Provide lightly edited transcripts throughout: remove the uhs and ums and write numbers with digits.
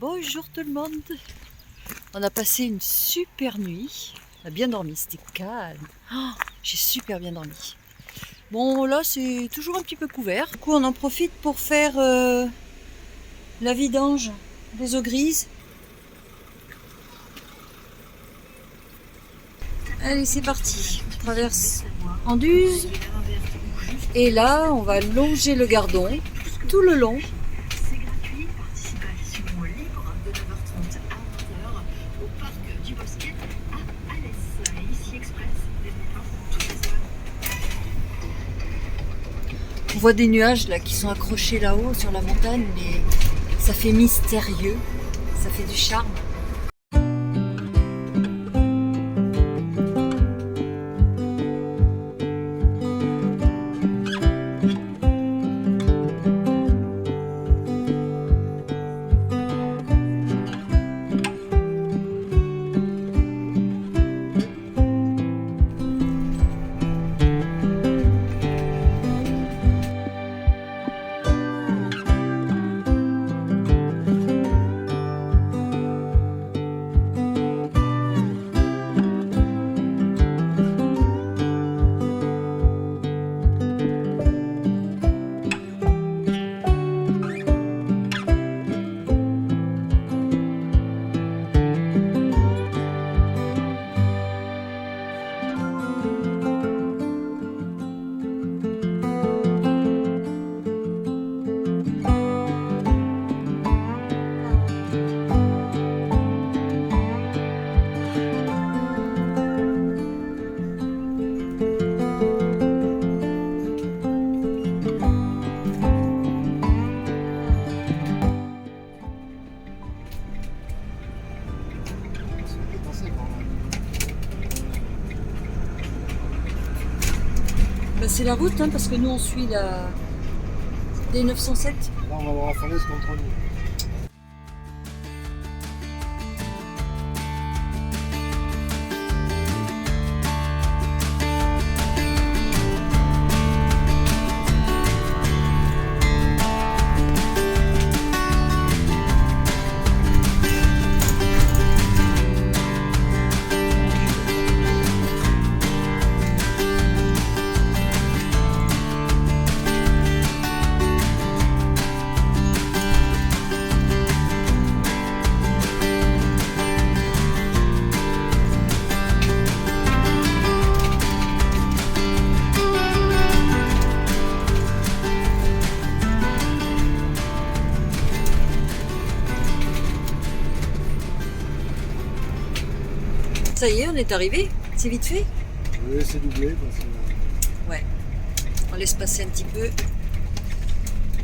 Bonjour tout le monde. On a passé une super nuit. On a bien dormi, c'était calme. Oh, j'ai super bien dormi. Bon là c'est toujours un petit peu couvert. Du coup on en profite pour faire la vidange des eaux grises. Allez c'est parti. On traverse Anduze. Et là on va longer le Gardon tout le long. C'est gratuit, participation libre de 9h30 à 20h au parc du Bosquet à Alès. Et ici Express, des départ pour toutes les heures. On voit des nuages là qui sont accrochés là-haut sur la montagne, mais ça fait mystérieux, ça fait du charme. C'est la route, hein, parce que nous on suit la D907. Là, on va avoir la falaise contre nous. Ça y est, on est arrivé. C'est vite fait. Oui, c'est doublé parce que... Ouais. On laisse passer un petit peu.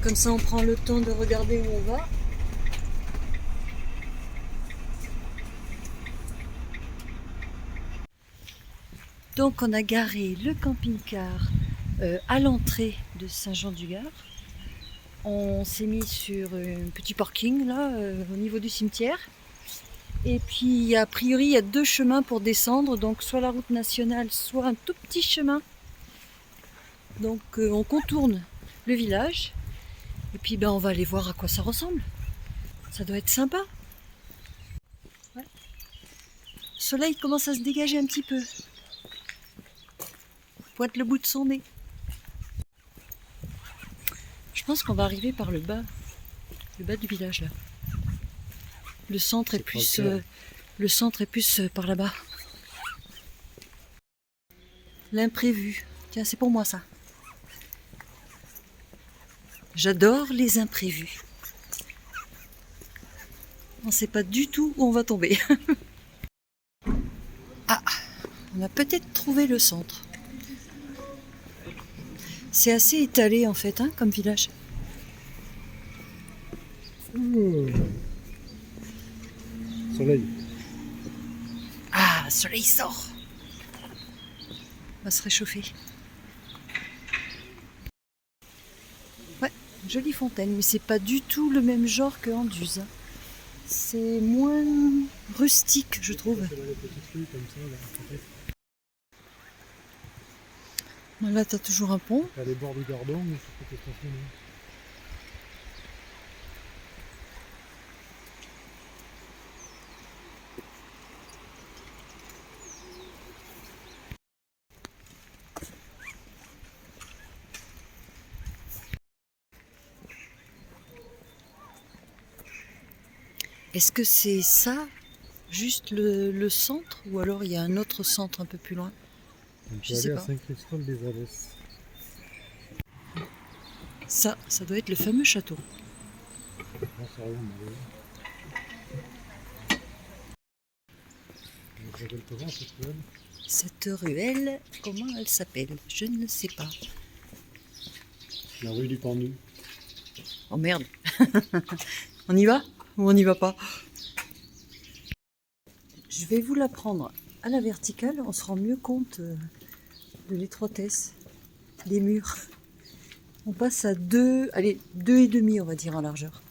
Comme ça, on prend le temps de regarder où on va. Donc, on a garé le camping-car à l'entrée de Saint-Jean-du-Gard. On s'est mis sur un petit parking là, au niveau du cimetière. Et puis, a priori, il y a deux chemins pour descendre, donc soit la route nationale, soit un tout petit chemin. Donc, on contourne le village, et puis on va aller voir à quoi ça ressemble. Ça doit être sympa. Ouais. Le soleil commence à se dégager un petit peu. Pointe le bout de son nez. Je pense qu'on va arriver par le bas du village là. Le centre est plus par là-bas. L'imprévu. Tiens, c'est pour moi ça. J'adore les imprévus. On ne sait pas du tout où on va tomber. Ah, on a peut-être trouvé le centre. C'est assez étalé en fait, hein, comme village. Soleil. Ah, le soleil sort. On va se réchauffer. Ouais, jolie fontaine, mais c'est pas du tout le même genre que Anduze. Hein. C'est moins rustique, je trouve. Là, t'as toujours un pont. À les bords du Gardon, mais c'est peut-être stationné. Est-ce que c'est ça, juste le centre, ou alors il y a un autre centre un peu plus loin? On Je peut sais aller pas. à Saint-Christophe-des-Alès. Ça doit être le fameux château. J'en sais rien, mais oui. On s'appelle comment cette ruelle? Cette ruelle, comment elle s'appelle? Je ne sais pas. La rue du Pendu. Oh merde. On y va ou on n'y va pas? Je vais vous la prendre à la verticale, on se rend mieux compte de l'étroitesse des murs. On passe à 2, allez, 2,5 on va dire en largeur.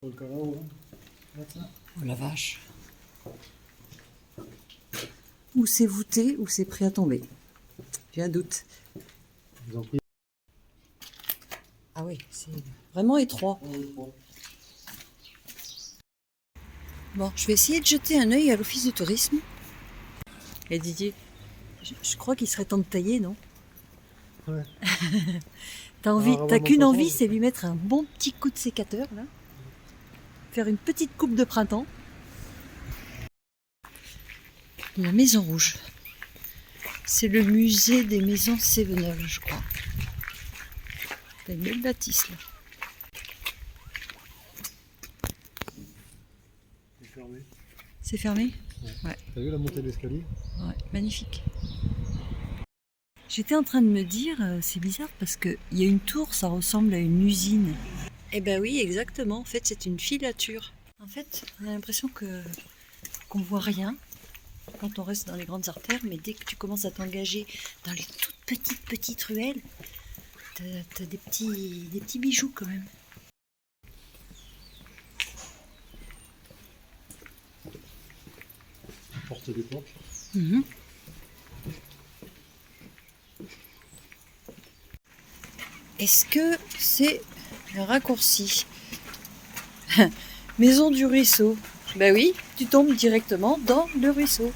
Sur le carreau, hein. Oh la vache. Ou c'est voûté ou c'est prêt à tomber. J'ai un doute. Je vous en prie. Ah oui, c'est vraiment étroit. Bon, je vais essayer de jeter un œil à l'office de tourisme. Et Didier, je crois qu'il serait temps de tailler, non? Ouais. T'as qu'une envie, c'est lui mettre un bon petit coup de sécateur, là. Faire une petite coupe de printemps. La Maison Rouge. C'est le musée des maisons Sévenol, je crois. T'as une belle bâtisse, là. C'est fermé. C'est fermé? T'as vu la montée d'escalier? Ouais, magnifique. J'étais en train de me dire, c'est bizarre parce qu'il y a une tour, ça ressemble à une usine. Eh ben oui, exactement. En fait, c'est une filature. En fait, on a l'impression qu'on voit rien quand on reste dans les grandes artères, mais dès que tu commences à t'engager dans les toutes petites ruelles, t'as des petits bijoux quand même. Porte d'époque. Mhm. Est-ce que c'est un raccourci? Maison du ruisseau. Ben oui, tu tombes directement dans le ruisseau.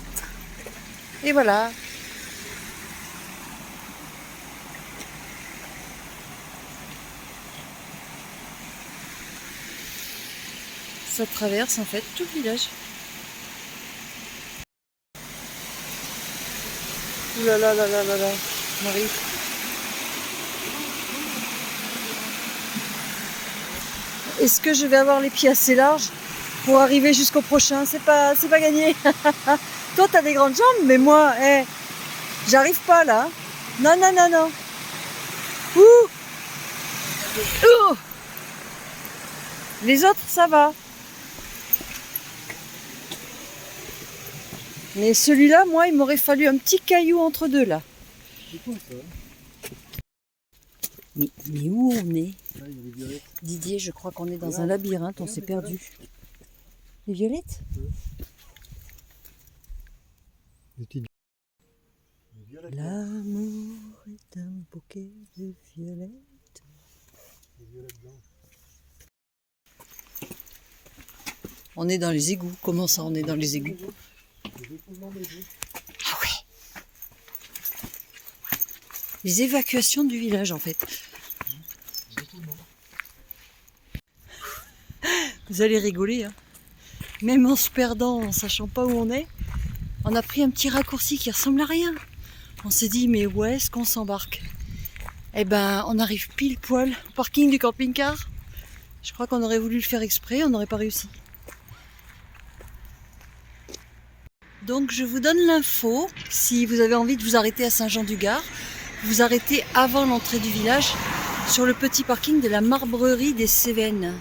Et voilà. Ça traverse en fait tout le village. Ouh là là là là là là, Marie. Est-ce que je vais avoir les pieds assez larges pour arriver jusqu'au prochain? C'est pas gagné. Toi, t'as des grandes jambes, mais moi, j'arrive pas là. Non, non, non, non. Ouh. Ouh. Les autres, ça va. Mais celui-là, moi, il m'aurait fallu un petit caillou entre deux là. C'est quoi ça? Mais où on est? Ah, il y a des violettes. Didier, je crois qu'on est dans un labyrinthe, on s'est perdu. Les violettes? Des petites violettes. L'amour est un bouquet de violettes. Des violettes blanches. On est dans les égouts. Comment ça, on est dans les égouts? Ah ouais. Les évacuations du village, en fait. Vous allez rigoler, hein. Même en se perdant, en sachant pas où on est, on a pris un petit raccourci qui ressemble à rien. On s'est dit, mais où est-ce qu'on s'embarque? Eh ben, on arrive pile poil au parking du camping-car. Je crois qu'on aurait voulu le faire exprès, on n'aurait pas réussi. Donc je vous donne l'info, si vous avez envie de vous arrêter à Saint-Jean-du-Gard, vous arrêtez avant l'entrée du village, sur le petit parking de la Marbrerie des Cévennes.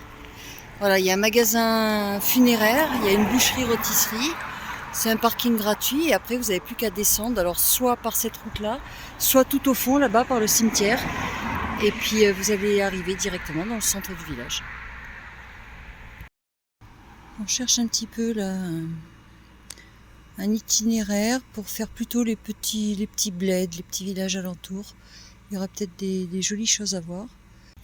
Voilà, il y a un magasin funéraire, il y a une boucherie-rôtisserie, c'est un parking gratuit et après vous n'avez plus qu'à descendre, alors soit par cette route-là, soit tout au fond là-bas par le cimetière, et puis vous allez arriver directement dans le centre du village. On cherche un petit peu là un itinéraire pour faire plutôt les petits bleds, les petits villages alentours. Il y aura peut-être des jolies choses à voir.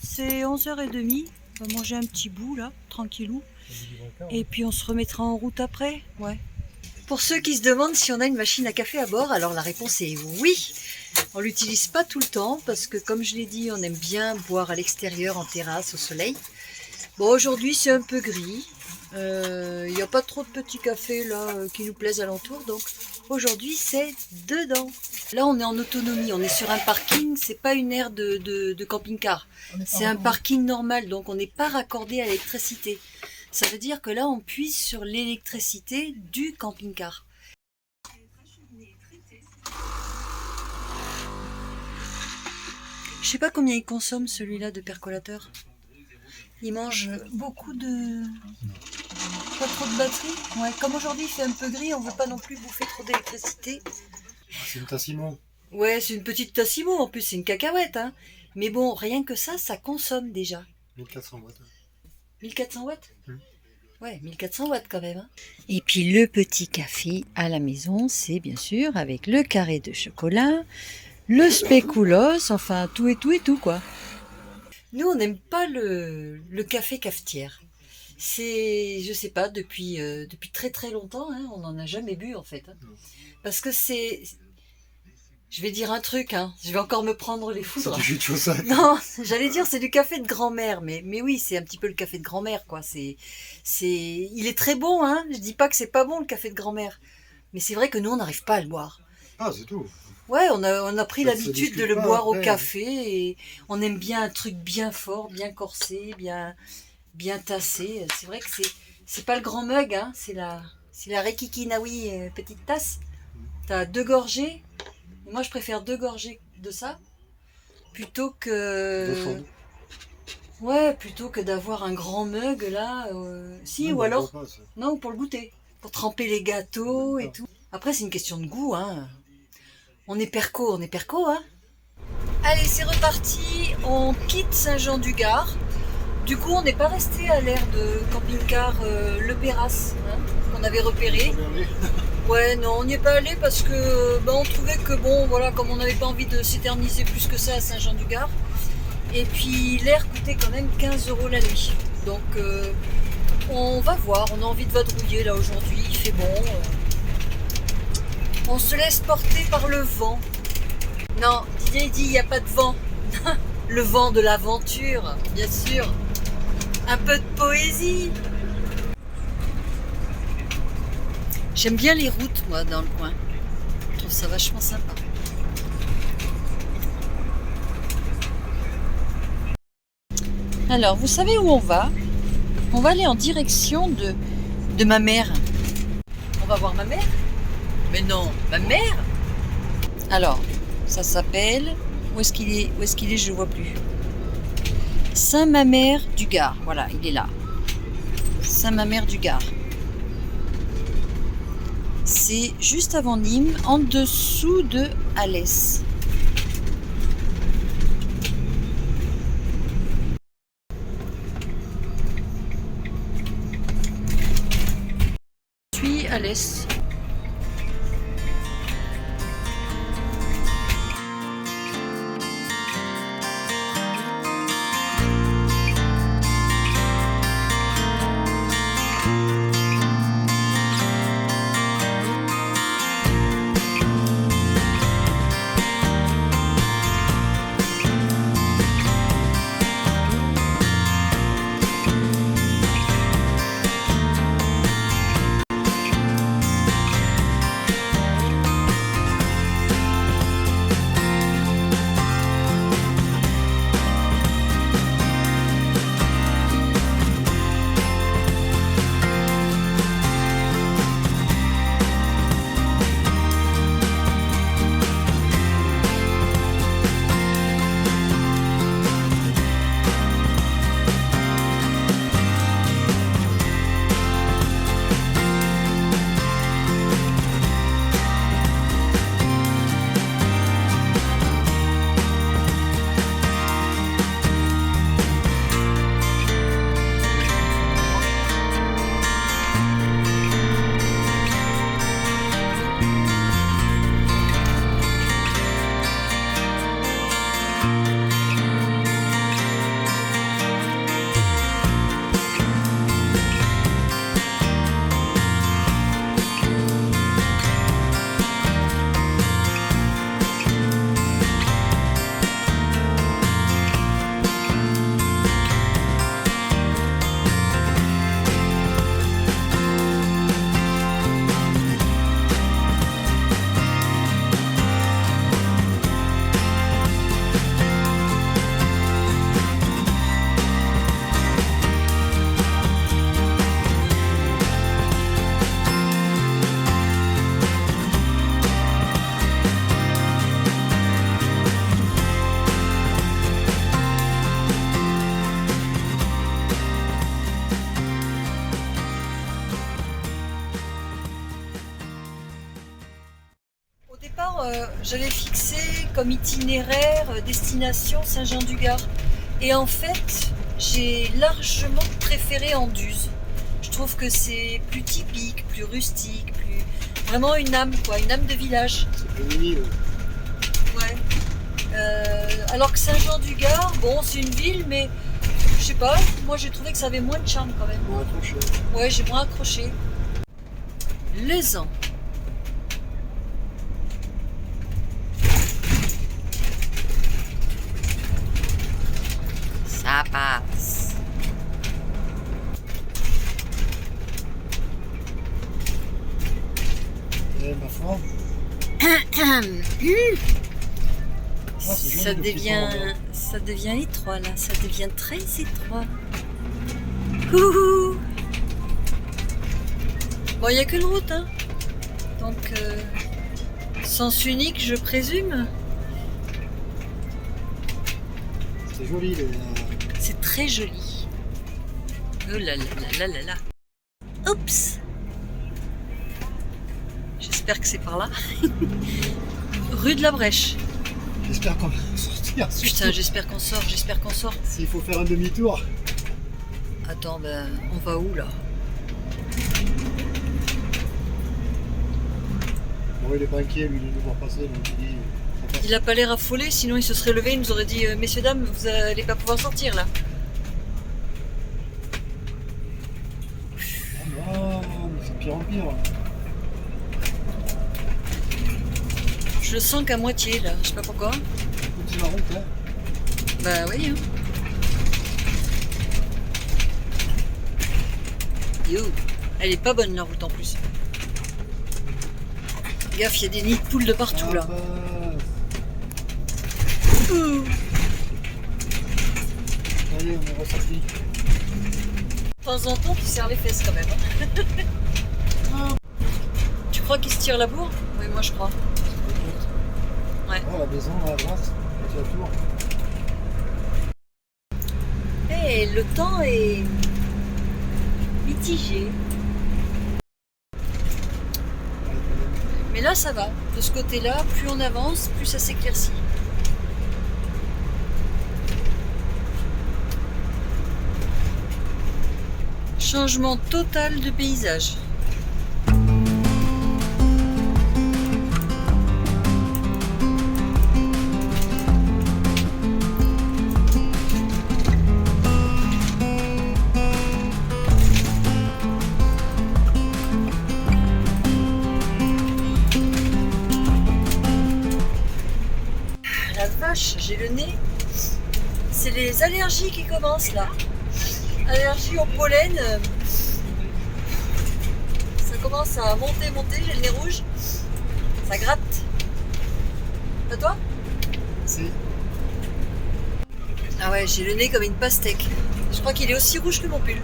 C'est 11h30, on va manger un petit bout là, tranquillou. Et puis on se remettra en route après, ouais. Pour ceux qui se demandent si on a une machine à café à bord, alors la réponse est oui. On l'utilise pas tout le temps parce que, comme je l'ai dit, on aime bien boire à l'extérieur, en terrasse, au soleil. Bon, aujourd'hui c'est un peu gris. Il n'y a pas trop de petits cafés là qui nous plaisent alentour, donc aujourd'hui c'est dedans. Là on est en autonomie, on est sur un parking, c'est pas une aire de camping-car. C'est un parking normal, donc on n'est pas raccordé à l'électricité. Ça veut dire que là on puise sur l'électricité du camping-car. Je sais pas combien il consomme celui-là de percolateur. Il mange beaucoup de... Pas trop de batterie. Ouais, comme aujourd'hui il fait un peu gris, on veut pas non plus bouffer trop d'électricité. C'est une Tassimo. Ouais, c'est une petite Tassimo, en plus c'est une cacahuète. Hein. Mais bon, rien que ça consomme déjà. 1400 watts. 1400 watts Mmh. Ouais, 1400 watts quand même. Hein. Et puis le petit café à la maison, c'est bien sûr avec le carré de chocolat, le spéculoos, enfin tout et tout et tout quoi. Nous, on n'aime pas le café cafetière. C'est, je sais pas, depuis très très longtemps, hein, on n'en a jamais bu en fait. Hein. Parce que c'est... Je vais dire un truc, hein, je vais encore me prendre les C'est foudres. du jus de chaussette. Non, j'allais dire c'est du café de grand-mère, mais oui, c'est un petit peu le café de grand-mère, quoi. Il est très bon, hein, je dis pas que c'est pas bon le café de grand-mère. Mais c'est vrai que nous, on n'arrive pas à le boire. Ah, c'est tout. Ouais, on a pris Ça se l'habitude discute de le pas boire au après. café et on aime bien un truc bien fort, bien corsé, bien tassé. C'est vrai que c'est pas le grand mug, hein, c'est la Rekikinawi petite tasse. T'as 2 gorgées. Et moi, je préfère 2 gorgées de ça plutôt D'eau que chaude. ouais, plutôt que d'avoir un grand mug là. Si, Non, ou mais alors on voit pas, ça. non, pour le goûter, pour tremper les gâteaux et D'accord. tout. Après, c'est une question de goût, hein. On est perco, hein. Allez, c'est reparti. On quitte Saint-Jean-du-Gard. Du coup, on n'est pas resté à l'aire de camping-car Le Péras, hein, qu'on avait repéré. Ouais, non, on n'y est pas allé parce que on trouvait que bon, voilà, comme on n'avait pas envie de s'éterniser plus que ça à Saint-Jean-du-Gard. Et puis l'air coûtait quand même 15 € la nuit. Donc on va voir, on a envie de vadrouiller là aujourd'hui, il fait bon. On se laisse porter par le vent. Non, Didier dit il n'y a pas de vent. Le vent de l'aventure, bien sûr. Un peu de poésie. J'aime bien les routes, moi, dans le coin. Je trouve ça vachement sympa. Alors, vous savez où on va? On va aller en direction de ma mère. On va voir ma mère? Mais non, ma mère? Alors, ça s'appelle... Où est-ce qu'il est? Où est-ce qu'il est? Je ne vois plus. Saint-Mamère-du-Gard. Voilà, il est là. Saint-Mamère-du-Gard. C'est juste avant Nîmes, en dessous de Alès. Je suis à Alès. j'avais fixé comme itinéraire destination Saint-Jean-du-Gard. Et en fait, j'ai largement préféré Anduze. Je trouve que c'est plus typique, plus rustique, plus vraiment une âme de village. C'est plus mini. Ouais. Alors que Saint-Jean-du-Gard, bon, c'est une ville, mais je sais pas, moi j'ai trouvé que ça avait moins de charme quand même. Moins accroché. Ouais, j'ai moins accroché. Lezan. Ça passe. Et ma foi. Ça devient étroit là, ça devient très étroit. Couhou. Bon, il n'y a qu'une route, hein. Donc, sens unique, je présume. C'est joli. C'est très joli. Oh là là là là là. Oups. J'espère que c'est par là. Rue de la Brèche. J'espère qu'on va sortir. Putain, j'espère qu'on sort. S'il faut faire un demi-tour. Attends, ben, on va où là? Bon, il est pas inquiet, lui, de nous voir passer, donc il dit. Il a pas l'air affolé, sinon il se serait levé, il nous aurait dit messieurs, dames, vous allez pas pouvoir sortir là. Ah non, mais c'est pire en pire. Je le sens qu'à moitié là, je sais pas pourquoi. Continue la route, hein. Bah oui, hein. Yo, elle est pas bonne la route en plus. Gaffe, il y a des nids de poules de partout Ah là. bah, Ouh. allez, on est ressorti. De temps en temps, tu serres les fesses quand même. Hein. Tu crois qu'il se tire la bourre? Oui, moi je crois. Ouais. Oh, la maison à droite, c'est la tour. Et le temps est mitigé. Mais là, ça va. De ce côté-là, plus on avance, plus ça s'éclaircit. Changement total de paysage. La vache, j'ai le nez. C'est les allergies qui commencent là. Allergie au pollen. Ça commence à monter, j'ai le nez rouge. Ça gratte. Pas toi? Si. Ah ouais, j'ai le nez comme une pastèque. Je crois qu'il est aussi rouge que mon pull.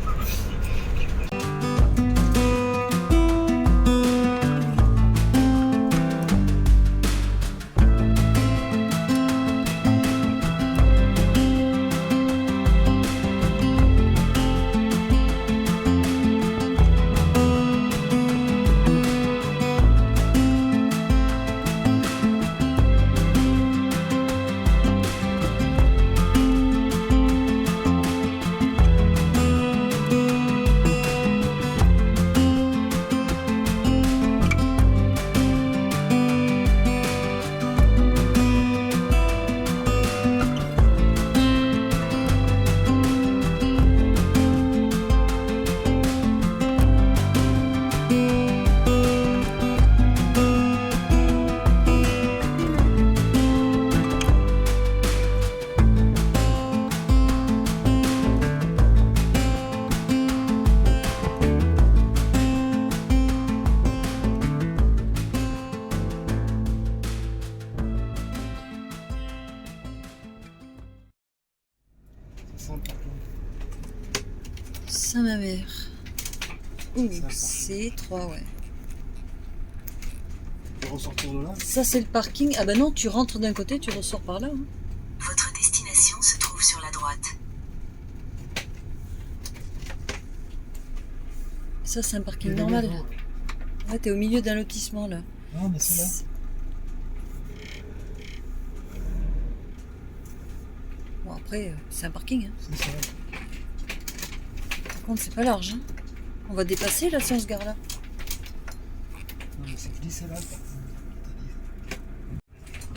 Saint-Mamère. Ouh, c'est étroit, ouais. On peut ressortir de là. Ça, c'est le parking. Ah bah non, tu rentres d'un côté, tu ressors par là. Hein. Votre destination se trouve sur la droite. Ça, c'est un parking Il y a des normal. maisons, ouais. Ouais, t'es au milieu d'un lotissement là. Non, mais c'est là. Bon, après, c'est un parking. Hein. C'est ça. Par contre, c'est pas large. Hein. On va dépasser là si on se gare là. Non, mais c'est glissé là.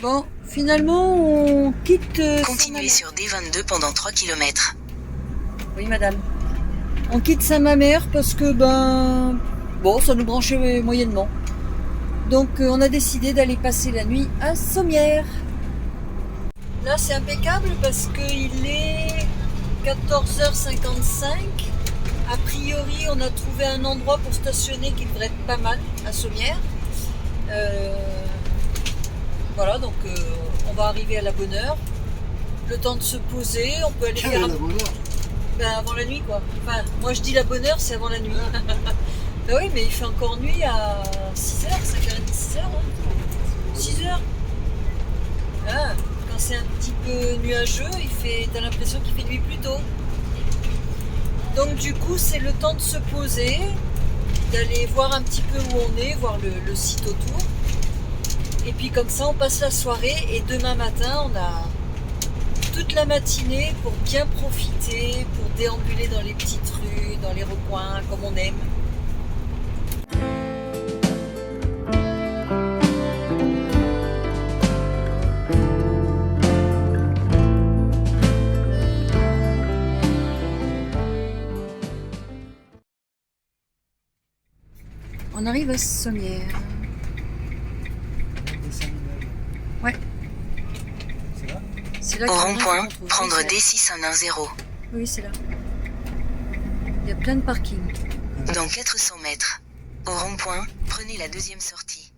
Bon, finalement, on quitte. Continuez sur D22 pendant 3 km. Oui, madame. On quitte Saint-Mamère parce que, bon, ça nous branchait moyennement. Donc, on a décidé d'aller passer la nuit à Sommières. Là, c'est impeccable parce qu'il est 14h55. A priori, on a trouvé un endroit pour stationner qui devrait être pas mal à Sommières. Voilà, donc on va arriver à la bonne heure. Le temps de se poser, on peut aller faire un... avant la nuit, quoi. Enfin, moi je dis la bonne heure, c'est avant la nuit. Ben oui, mais il fait encore nuit à 6h, 5h30, 6h. Hein. 6h. Ah, quand c'est un petit peu nuageux, t'as l'impression qu'il fait nuit plus tôt. Donc du coup, c'est le temps de se poser, d'aller voir un petit peu où on est, voir le site autour. Et puis comme ça, on passe la soirée et demain matin, on a toute la matinée pour bien profiter, pour déambuler dans les petites rues, dans les recoins, comme on aime. On arrive à Sommières. Ouais. C'est là? C'est là Au qu'on rond-point, se retrouve. prendre Oui, D610. oui, c'est là. Il y a plein de parkings. Dans 400 mètres. Au rond-point, prenez la deuxième sortie.